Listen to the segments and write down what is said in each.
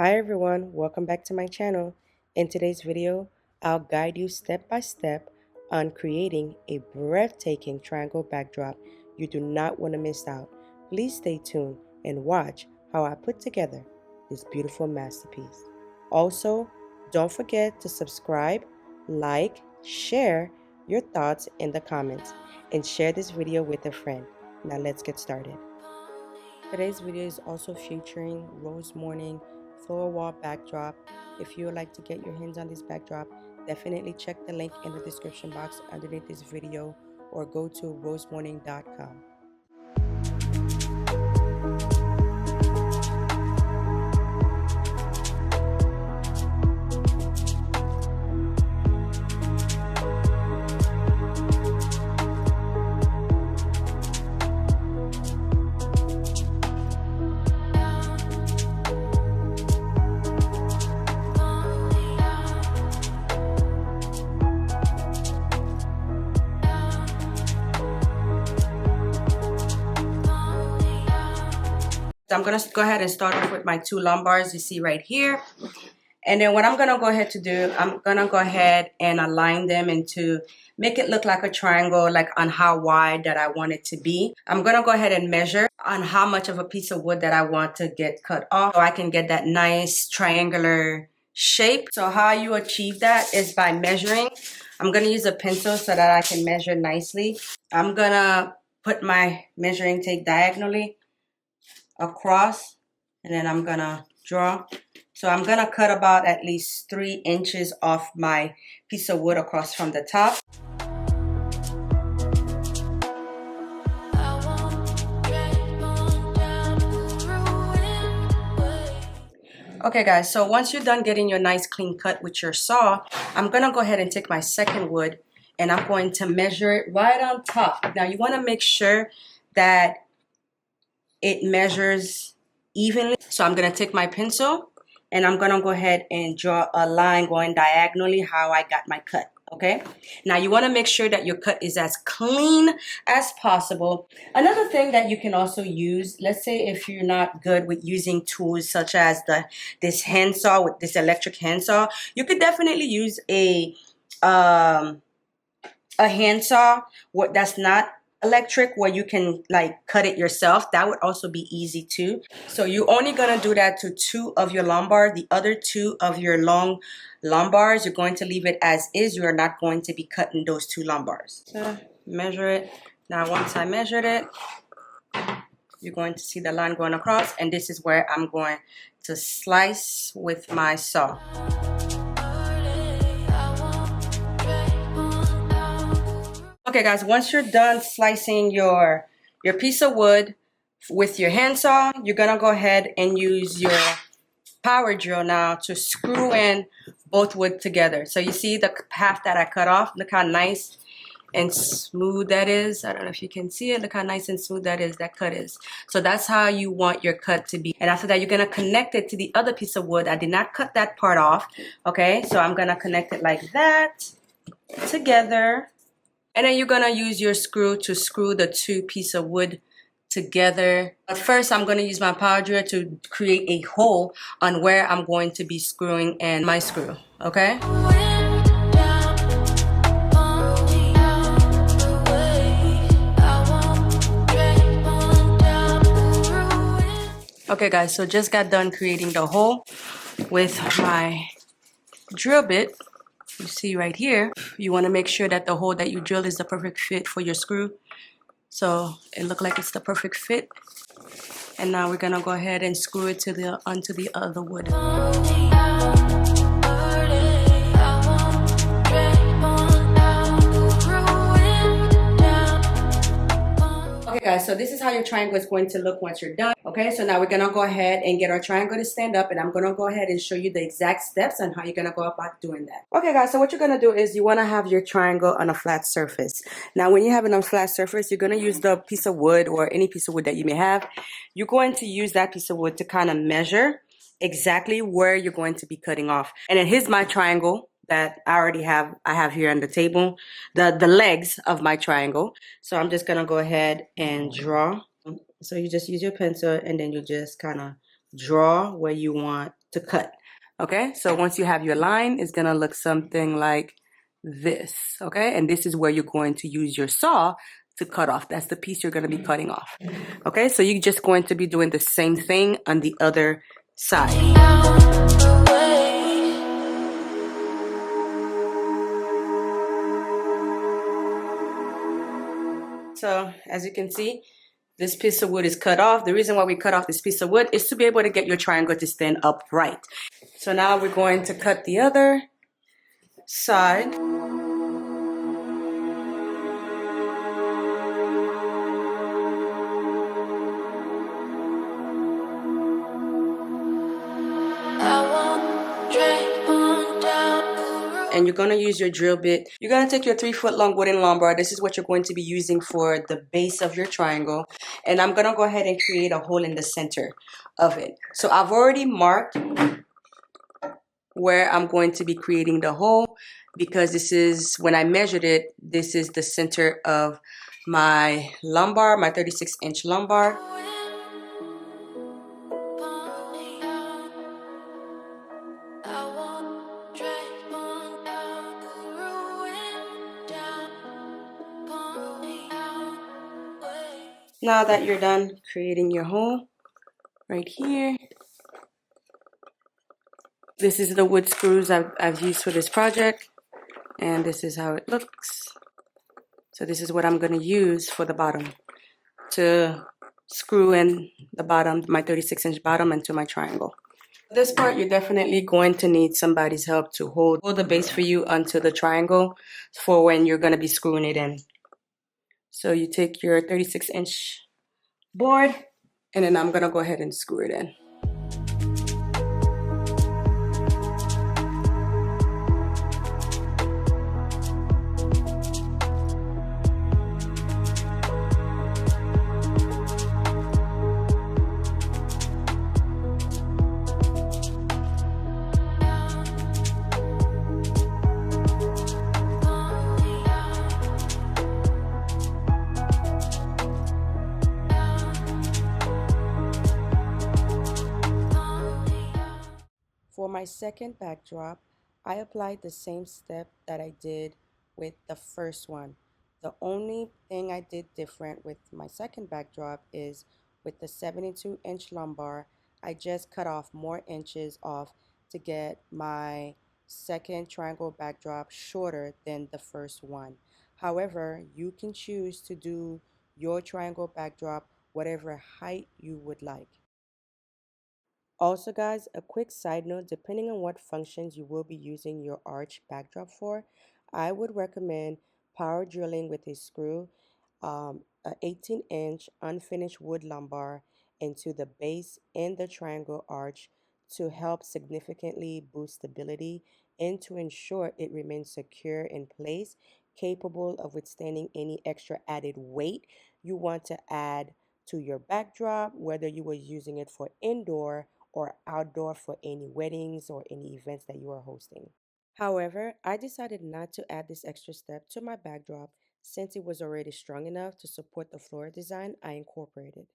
Hi everyone, welcome back to my channel. In today's video, I'll guide you step by step on creating a breathtaking triangle backdrop you do not want to miss out. Please stay tuned and watch how I put together this beautiful masterpiece. Also, don't forget to subscribe, like, share your thoughts in the comments, and share this video with a friend. Now let's get started. Today's video is also featuring Rose Morning floor wall backdrop. If you would like to get your hands on this backdrop, definitely check the link in the description box underneath this video or go to rosemorning.com. So I'm going to go ahead and start off with my two lumbars you see right here. And then what I'm going to go ahead to do, I'm going to go ahead and align them into, make it look like a triangle, like on how wide that I want it to be. I'm going to go ahead and measure on how much of a piece of wood that I want to get cut off so I can get that nice triangular shape. So how you achieve that is by measuring. I'm going to use a pencil so that I can measure nicely. I'm going to put my measuring tape diagonally across, and then I'm gonna draw. So I'm gonna cut about at least 3 inches off my piece of wood across from the top. Okay guys, so once you're done getting your nice clean cut with your saw, I'm gonna go ahead and take my second wood and I'm going to measure it right on top. Now you want to make sure that it measures evenly. So I'm going to take my pencil and I'm going to go ahead and draw a line going diagonally how I got my cut. Okay, now you want to make sure that your cut is as clean as possible. Another thing that you can also use, let's say if you're not good with using tools such as this handsaw, with this electric handsaw, you could definitely use a handsaw that's not electric, where you can like cut it yourself. That would also be easy too. So you're only gonna do that to 2 of your lumbar. The other 2 of your long lumbars, you're going to leave it as is. You are not going to be cutting those 2 lumbars. So measure it. Now once I measured it, you're going to see the line going across, and this is where I'm going to slice with my saw. Okay guys, once you're done slicing your piece of wood with your handsaw, you're gonna go ahead and use your power drill now to screw in both wood together. So you see the half that I cut off, look how nice and smooth that is. I don't know if you can see it. Look how nice and smooth that cut is. So that's how you want your cut to be. And after that, you're gonna connect it to the other piece of wood. I did not cut that part off. Okay, so I'm gonna connect it like that together. And then you're gonna use your screw to screw the 2 pieces of wood together. But first, I'm gonna use my power drill to create a hole on where I'm going to be screwing in my screw, okay? Okay guys, so just got done creating the hole with my drill bit. You see right here, you want to make sure that the hole that you drill is the perfect fit for your screw. So it looked like it's the perfect fit. And now we're gonna go ahead and screw it to onto the other wood. Okay guys, so this is how your triangle is going to look once you're done. Okay, so now we're gonna go ahead and get our triangle to stand up, and I'm gonna go ahead and show you the exact steps on how you're gonna go about doing that. Okay guys, so what you're gonna do is you wanna have your triangle on a flat surface. Now when you have it on a flat surface, you're gonna use the piece of wood or any piece of wood that you may have. You're going to use that piece of wood to kind of measure exactly where you're going to be cutting off. And then here's my triangle that I have here on the table, the legs of my triangle. So I'm just gonna go ahead and draw. So you just use your pencil and then you just kind of draw where you want to cut. Okay, so once you have your line, it's gonna look something like this. Okay, and this is where you're going to use your saw to cut off. That's the piece you're gonna be cutting off. Okay, so you're just going to be doing the same thing on the other side. So as you can see, this piece of wood is cut off. The reason why we cut off this piece of wood is to be able to get your triangle to stand upright. So now we're going to cut the other side. And you're going to use your drill bit. You're going to take your 3-foot long wooden lumbar. This is what you're going to be using for the base of your triangle. And I'm going to go ahead and create a hole in the center of it. So I've already marked where I'm going to be creating the hole, because this is, when I measured it, this is the center of my lumbar, my 36-inch lumbar. Now that you're done creating your hole right here, this is the wood screws I've used for this project, and this is how it looks. So this is what I'm going to use for the bottom, to screw in the bottom, my 36-inch bottom, into my triangle. This part, you're definitely going to need somebody's help to hold the base for you onto the triangle for when you're going to be screwing it in. So you take your 36-inch board, and then I'm going to go ahead and screw it in. For my second backdrop, I applied the same step that I did with the first one. The only thing I did different with my second backdrop is with the 72-inch lumbar, I just cut off more inches off to get my second triangle backdrop shorter than the first one. However, you can choose to do your triangle backdrop whatever height you would like. Also, guys, a quick side note, depending on what functions you will be using your arch backdrop for, I would recommend power drilling with a screw, an 18-inch unfinished wood lumbar into the base and the triangle arch to help significantly boost stability and to ensure it remains secure in place, capable of withstanding any extra added weight you want to add to your backdrop, whether you were using it for indoor or outdoor for any weddings or any events that you are hosting. However, I decided not to add this extra step to my backdrop since it was already strong enough to support the floral design I incorporated.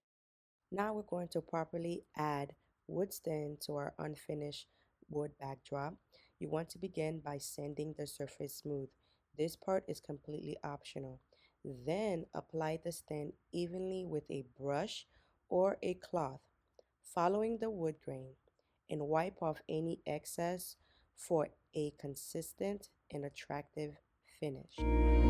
Now we're going to properly add wood stain to our unfinished wood backdrop. You want to begin by sanding the surface smooth. This part is completely optional. Then apply the stain evenly with a brush or a cloth, following the wood grain, and wipe off any excess for a consistent and attractive finish.